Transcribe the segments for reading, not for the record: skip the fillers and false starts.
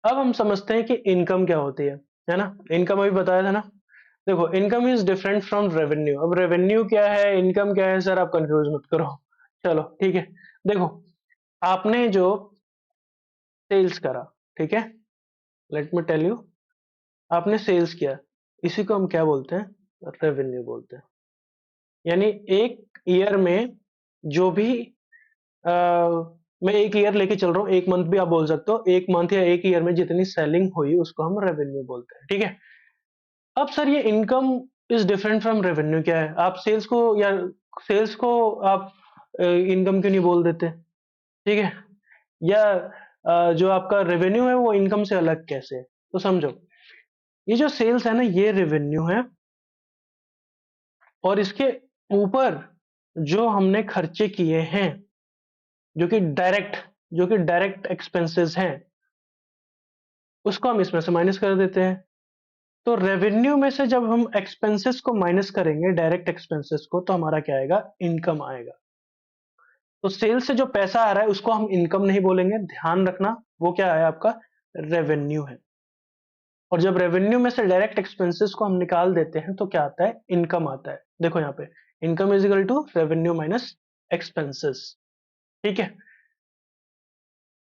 अब हम समझते हैं कि इनकम क्या होती है ना। इनकम अभी बताया था ना। देखो, income is different from revenue. अब रेवेन्यू क्या है, इनकम क्या है, सर आप कंफ्यूज मत करो। चलो ठीक है। देखो, आपने जो सेल्स करा, ठीक है, लेट मी टेल यू, आपने सेल्स किया, इसी को हम क्या बोलते हैं, रेवेन्यू बोलते हैं। यानी एक ईयर में जो भी मैं एक ईयर लेके चल रहा हूँ, एक मंथ भी आप बोल सकते हो, एक मंथ या एक ईयर में जितनी सेलिंग हुई उसको हम रेवेन्यू बोलते हैं, ठीक है। अब सर ये income is different from revenue क्या है, आप सेल्स को या सेल्स को आप इनकम क्यों नहीं बोल देते, ठीक है। या जो आपका रेवेन्यू है वो इनकम से अलग कैसे है, तो समझो, ये जो सेल्स है ना ये रेवेन्यू है, और इसके ऊपर जो हमने खर्चे किए हैं, जो कि डायरेक्ट जो कि डायरेक्ट एक्सपेंसेस हैं, उसको हम इसमें से माइनस कर देते हैं। तो रेवेन्यू में से जब हम एक्सपेंसेस को माइनस करेंगे, डायरेक्ट एक्सपेंसेस को, तो हमारा क्या आएगा, इनकम आएगा। तो सेल्स से जो पैसा आ रहा है उसको हम इनकम नहीं बोलेंगे, ध्यान रखना, वो क्या है आपका, रेवेन्यू है। और जब रेवेन्यू में से डायरेक्ट एक्सपेंसेस को हम निकाल देते हैं तो क्या आता है, इनकम आता है। देखो यहाँ पे, income is equal to revenue minus expenses, ठीक है।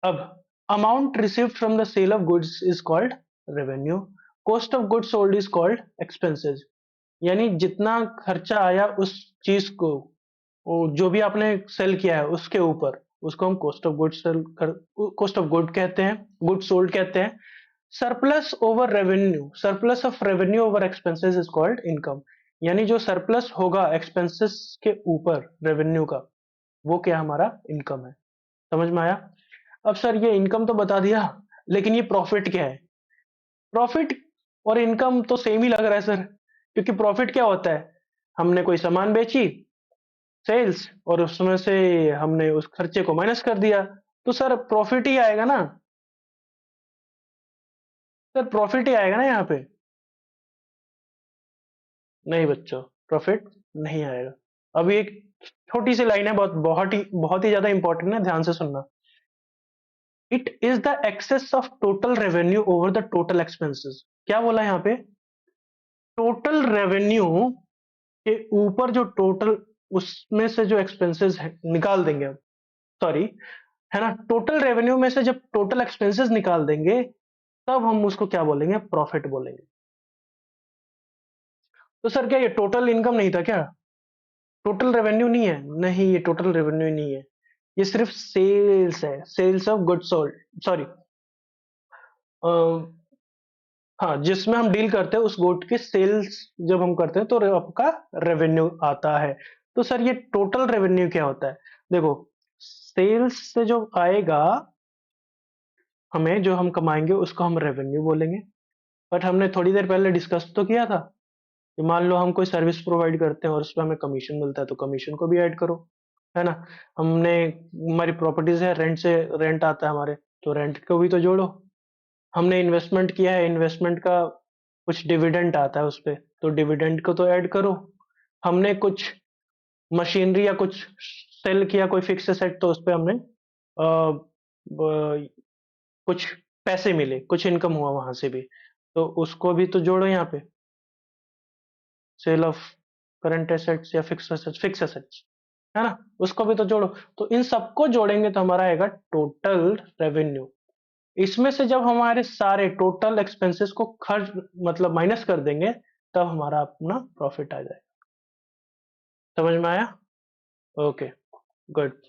अब amount received from the sale of goods is called revenue, cost of goods sold is called expenses. यानी जितना खर्चा आया उस चीज को, जो भी आपने सेल किया है उसके ऊपर, उसको हम कॉस्ट ऑफ गुड सेल कर, कॉस्ट ऑफ गुड कहते हैं, गुड सोल्ड कहते हैं। Surplus over revenue, surplus of revenue over expenses is called income. यानी जो सरप्लस होगा एक्सपेंसेस के ऊपर रेवेन्यू का, वो क्या हमारा इनकम है। समझ में आया। अब सर ये इनकम तो बता दिया, लेकिन ये प्रॉफिट क्या है। प्रॉफिट और इनकम तो सेम ही लग रहा है सर, क्योंकि प्रॉफिट क्या होता है, हमने कोई सामान बेची, सेल्स, और उसमें से हमने उस खर्चे को माइनस कर दिया, तो सर प्रॉफिट ही आएगा ना। सर प्रॉफिट ही आएगा ना यहाँ पे। नहीं बच्चों, प्रॉफिट नहीं आएगा। अभी एक छोटी सी लाइन है, बहुत ही ज्यादा इंपॉर्टेंट है, ध्यान से सुनना। It is the excess of total revenue over the total expenses. क्या बोला यहाँ पे, टोटल रेवेन्यू के ऊपर जो टोटल, उसमें से जो एक्सपेंसेस है निकाल देंगे हम, सॉरी, है ना, टोटल रेवेन्यू में से जब टोटल एक्सपेंसेस निकाल देंगे, तब हम उसको क्या बोलेंगे, प्रॉफिट बोलेंगे। तो सर क्या ये टोटल इनकम नहीं था क्या, टोटल रेवेन्यू नहीं है, नहीं ये टोटल रेवेन्यू नहीं है, ये सिर्फ सेल्स है, sales of goods sold, sorry, हाँ, जिसमें हम डील करते हैं उस गुड की सेल्स जब हम करते हैं तो आपका रेवेन्यू आता है। तो सर ये टोटल रेवेन्यू क्या होता है, देखो, सेल्स से जो आएगा, हमें जो हम कमाएंगे उसको हम रेवेन्यू बोलेंगे। बट हमने थोड़ी देर पहले डिस्कस तो किया था कि मान लो हम कोई सर्विस प्रोवाइड करते हैं और उस पर हमें कमीशन मिलता है, तो कमीशन को भी ऐड करो, है ना। हमने, हमारी प्रॉपर्टीज है, रेंट से रेंट आता है हमारे, तो रेंट को भी तो जोड़ो। हमने इन्वेस्टमेंट किया है, इन्वेस्टमेंट का कुछ डिविडेंड आता है उस पे, तो डिविडेंड को तो ऐड करो। हमने कुछ मशीनरी या कुछ सेल किया, कोई फिक्स एसेट, तो उस पे हमने कुछ पैसे मिले, कुछ इनकम हुआ वहां से भी, तो उसको भी तो जोड़ो यहाँ पे, सेल ऑफ करंट एसेट्स या फिक्स एसेट्स, है ना, उसको भी तो जोड़ो। तो इन सबको जोड़ेंगे तो हमारा आएगा टोटल रेवेन्यू। इसमें से जब हमारे सारे टोटल एक्सपेंसेस को खर्च, मतलब माइनस कर देंगे, तब हमारा अपना प्रॉफिट आ जाएगा। समझ में आया, ओके, गुड।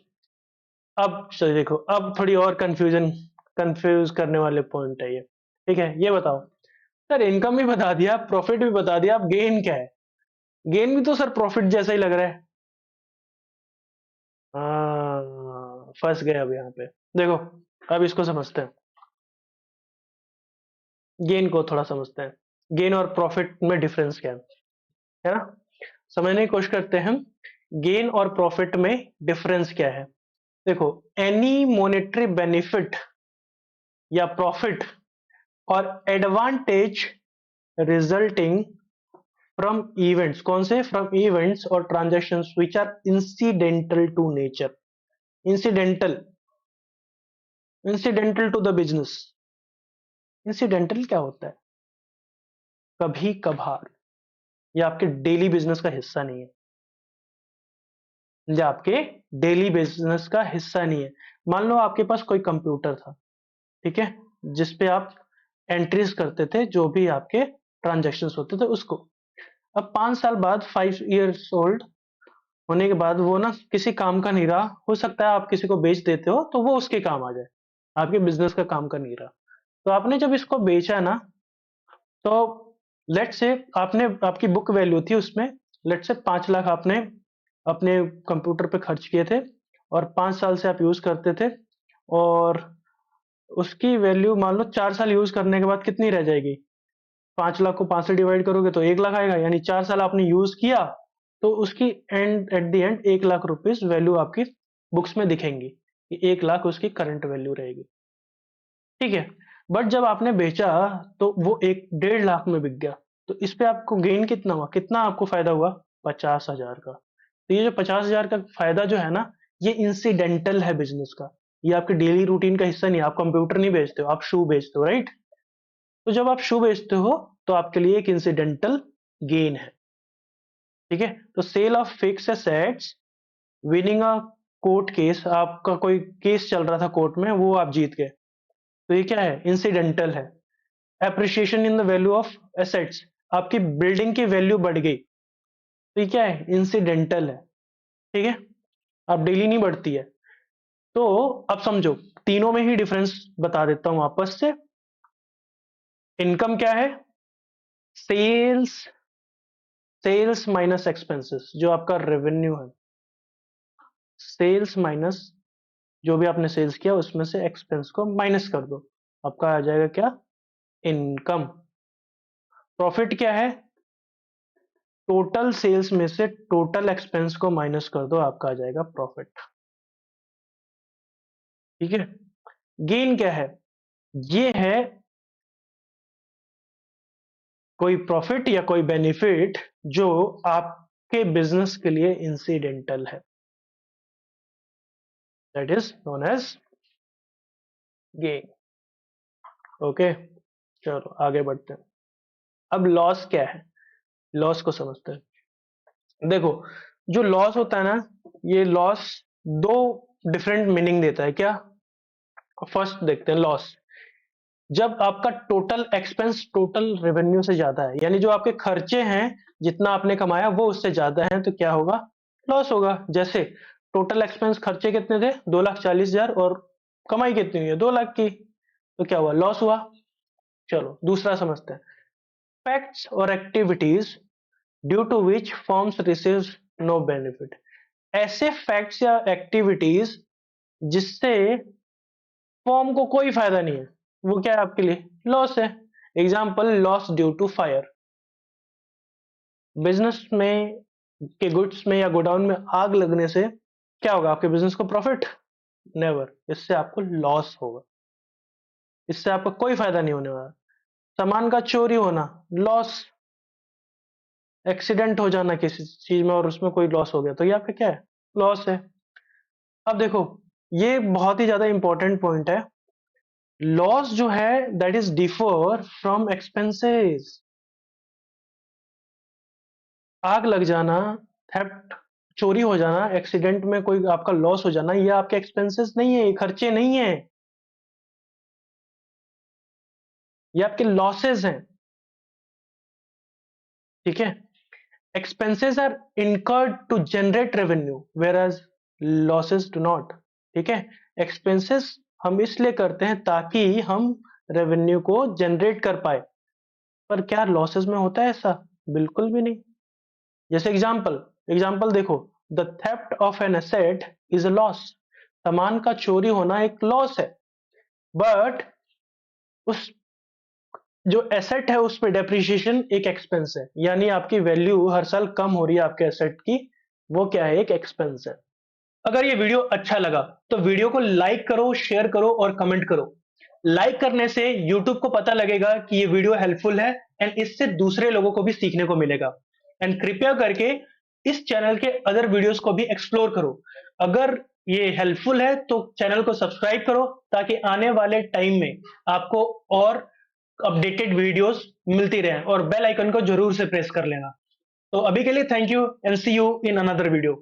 अब चलिए देखो, अब थोड़ी और कंफ्यूज करने वाले पॉइंट है ये, ठीक है। ये बताओ सर, इनकम भी बता दिया, प्रॉफिट भी बता दिया, अब गेन क्या है। गेन भी तो सर प्रॉफिट जैसा ही लग रहा है। हाँ, फंस गए अब यहाँ पे। देखो, अब इसको समझते हैं, गेन को थोड़ा समझते हैं, गेन और प्रॉफिट में डिफरेंस क्या है ना, समझने की कोशिश करते हैं। गेन और प्रॉफिट में डिफरेंस क्या है। देखो, एनी मॉनेटरी बेनिफिट या प्रॉफिट और एडवांटेज रिजल्टिंग फ्रॉम इवेंट्स, कौन से, फ्रॉम इवेंट्स और transactions which are incidental to nature, incidental incidental to the business, incidental क्या होता है? कभी कभार, या आपके डेली बिजनेस का हिस्सा नहीं है, या आपके डेली बिजनेस का हिस्सा नहीं है। मान लो आपके पास कोई कंप्यूटर था, ठीक है, जिसपे आप एंट्रीज करते थे, जो भी आपके ट्रांजैक्शंस होते थे उसको। अब 5 साल बाद, 5 years ओल्ड होने के बाद, वो ना किसी काम का नहीं रहा। हो सकता है आप किसी को बेच देते हो तो वो उसके काम आ जाए, आपके बिजनेस का काम का नहीं रहा। तो आपने जब इसको बेचा ना, तो लेट्स से आपने, आपकी बुक वैल्यू थी उसमें, लेट्स से 5 लाख आपने अपने कंप्यूटर पे खर्च किए थे, और 5 साल से आप यूज करते थे, और उसकी वैल्यू मान लो 4 साल यूज करने के बाद कितनी रह जाएगी? 5 लाख को 5 से डिवाइड करोगे तो 1 लाख आएगा, यानी 4 साल आपने यूज किया, तो उसकी and, at the end 1 lakh rupees value आपकी बुक्स में दिखेंगी। 1 लाख उसकी करंट वैल्यू रहेगी, ठीक है। बट जब आपने बेचा तो वो 1 1.5 लाख में बिक गया। तो इस पे आपको गेन कितना हुआ, कितना आपको फायदा हुआ? 50,000 का। तो ये जो 50,000 का फायदा जो है ना, ये इंसिडेंटल है बिजनेस का। ये आपके डेली रूटीन का हिस्सा नहीं है। आप कंप्यूटर नहीं बेचते हो, आप शू बेचते हो, राइट? तो जब आप शू बेचते हो तो आपके लिए एक इंसिडेंटल गेन है, ठीक है। तो sale of fix assets, winning a court case, आपका कोई केस चल रहा था कोर्ट में, वो आप जीत गए, तो ये क्या है? इंसिडेंटल है। Appreciation in the value of assets, आपकी बिल्डिंग की वैल्यू बढ़ गई, तो ये क्या है? इंसिडेंटल है, ठीक है। अब डेली नहीं बढ़ती है। तो अब समझो, तीनों में ही डिफरेंस बता देता हूं वापस से। इनकम क्या है? सेल्स, सेल्स माइनस एक्सपेंसेस, जो आपका रेवेन्यू है, सेल्स माइनस जो भी आपने सेल्स किया उसमें से एक्सपेंस को माइनस कर दो, आपका आ जाएगा क्या? इनकम। प्रॉफिट क्या है? टोटल सेल्स में से टोटल एक्सपेंस को माइनस कर दो, आपका आ जाएगा प्रॉफिट, ठीक है। गेन क्या है? ये है कोई प्रॉफिट या कोई बेनिफिट जो आपके बिजनेस के लिए इंसिडेंटल है, that is known as gain. Okay, चलो आगे बढ़ते हैं। अब लॉस क्या है? लॉस को समझते हैं। देखो, जो लॉस होता है ना, ये लॉस दो डिफरेंट मीनिंग देता है। क्या? फर्स्ट देखते हैं लॉस। जब आपका टोटल एक्सपेंस टोटल रेवेन्यू से ज्यादा है, यानी जो आपके खर्चे हैं, जितना आपने कमाया वो उससे ज्यादा है, तो क्या होगा? लॉस होगा। जैसे टोटल एक्सपेंस, खर्चे कितने थे? 2,40,000, और कमाई कितनी हुई है? 2 लाख की, तो क्या हुआ? लॉस हुआ। चलो दूसरा समझते हैं। फैक्ट्स और activities due to which firms receives no benefit, ऐसे फैक्ट्स या एक्टिविटीज जिससे फर्म को कोई फायदा नहीं है, वो क्या है आपके लिए? लॉस है। Example, loss due to fire. Business में के गुड्स में या गोडाउन में आग लगने से क्या होगा? आपके बिजनेस को प्रॉफिट? नेवर। इससे आपको लॉस होगा, इससे आपका कोई फायदा नहीं होने वाला। सामान का चोरी होना, लॉस। एक्सीडेंट हो जाना किसी चीज में और उसमें कोई लॉस हो गया, तो ये आपका क्या है? लॉस है। अब देखो, ये बहुत ही ज्यादा इंपॉर्टेंट पॉइंट है। लॉस जो है that is differ from expenses. आग लग जाना, थेफ्ट, चोरी हो जाना, एक्सीडेंट में कोई आपका लॉस हो जाना, ये आपके एक्सपेंसेस नहीं है, ये खर्चे नहीं है, ये आपके लॉसेस हैं, ठीक है। Expenses are incurred to generate revenue whereas losses do not, ठीक है। एक्सपेंसेस हम इसलिए करते हैं ताकि हम रेवेन्यू को जनरेट कर पाए, पर क्या लॉसेस में होता है ऐसा? बिल्कुल भी नहीं। जैसे एग्जांपल, एग्जांपल देखो, the theft of an asset is a loss, सामान का चोरी होना एक लॉस है। बट उस जो एसेट है उस पे डेप्रिसिएशन एक एक्सपेंस है, यानी आपकी वैल्यू हर साल कम हो रही है आपके एसेट की, वो क्या है? एक एक्सपेंस है। अगर ये वीडियो अच्छा लगा तो वीडियो को लाइक करो, शेयर करो और कमेंट करो। लाइक करने से यूट्यूब को पता लगेगा कि ये वीडियो हेल्पफुल है, एंड इससे दूसरे लोगों को भी सीखने को मिलेगा। एंड कृपया करके इस चैनल के अदर वीडियोस को भी एक्सप्लोर करो। अगर ये हेल्पफुल है तो चैनल को सब्सक्राइब करो, ताकि आने वाले टाइम में आपको और अपडेटेड वीडियोस मिलती रहे, और बेल आइकन को जरूर से प्रेस कर लेना। तो अभी के लिए thank you and see you in another video.